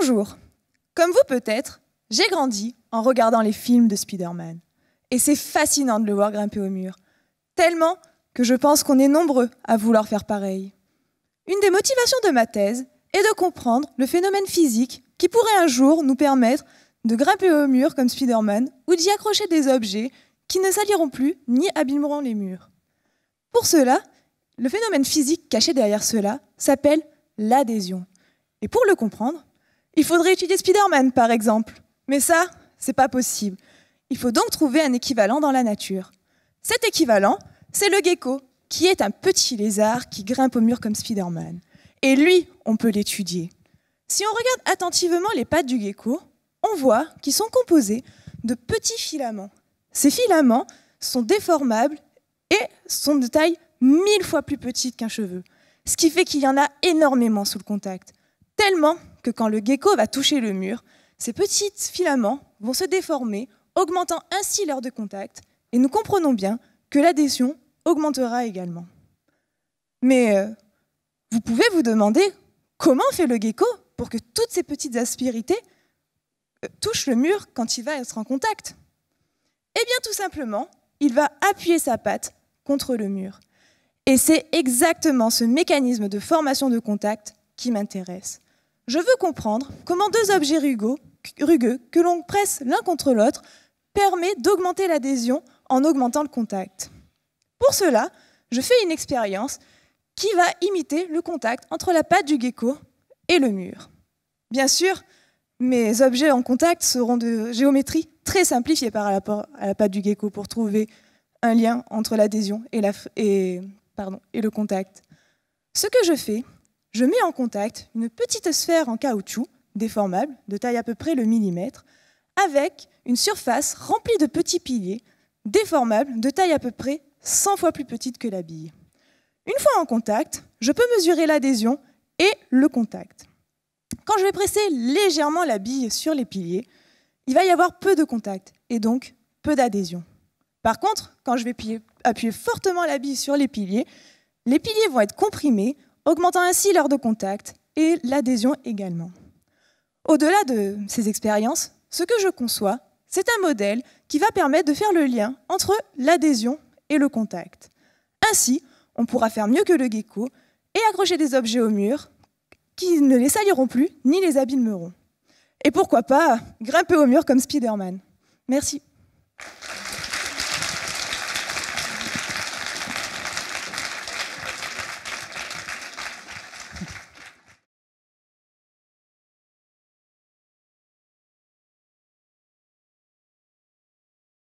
Bonjour. Comme vous peut-être, j'ai grandi en regardant les films de Spider-Man. Et c'est fascinant de le voir grimper au mur. Tellement que je pense qu'on est nombreux à vouloir faire pareil. Une des motivations de ma thèse est de comprendre le phénomène physique qui pourrait un jour nous permettre de grimper au mur comme Spider-Man ou d'y accrocher des objets qui ne saliront plus ni abîmeront les murs. Pour cela, le phénomène physique caché derrière cela s'appelle l'adhésion. Et pour le comprendre, il faudrait étudier Spider-Man par exemple. Mais ça, c'est pas possible. Il faut donc trouver un équivalent dans la nature. Cet équivalent, c'est le gecko, qui est un petit lézard qui grimpe au mur comme Spider-Man. Et lui, on peut l'étudier. Si on regarde attentivement les pattes du gecko, on voit qu'ils sont composés de petits filaments. Ces filaments sont déformables et sont de taille 1000 fois plus petite qu'un cheveu, ce qui fait qu'il y en a énormément sous le contact, tellement que quand le gecko va toucher le mur, ces petits filaments vont se déformer, augmentant ainsi l'heure de contact, et nous comprenons bien que l'adhésion augmentera également. Mais vous pouvez vous demander comment fait le gecko pour que toutes ces petites aspérités touchent le mur quand il va être en contact. Eh bien tout simplement, il va appuyer sa patte contre le mur. Et c'est exactement ce mécanisme de formation de contact qui m'intéresse. Je veux comprendre comment deux objets rugueux que l'on presse l'un contre l'autre permet d'augmenter l'adhésion en augmentant le contact. Pour cela, je fais une expérience qui va imiter le contact entre la patte du gecko et le mur. Bien sûr, mes objets en contact seront de géométrie très simplifiée par rapport à la patte du gecko pour trouver un lien entre l'adhésion et le contact. Ce que je fais, je mets en contact une petite sphère en caoutchouc déformable, de taille à peu près le millimètre, avec une surface remplie de petits piliers déformables de taille à peu près 100 fois plus petite que la bille. Une fois en contact, je peux mesurer l'adhésion et le contact. Quand je vais presser légèrement la bille sur les piliers, il va y avoir peu de contact et donc peu d'adhésion. Par contre, quand je vais appuyer fortement la bille sur les piliers vont être comprimés, augmentant ainsi l'heure de contact et l'adhésion également. Au-delà de ces expériences, ce que je conçois, c'est un modèle qui va permettre de faire le lien entre l'adhésion et le contact. Ainsi, on pourra faire mieux que le gecko et accrocher des objets au mur qui ne les saliront plus ni les abîmeront. Et pourquoi pas grimper au mur comme Spider-Man. Merci.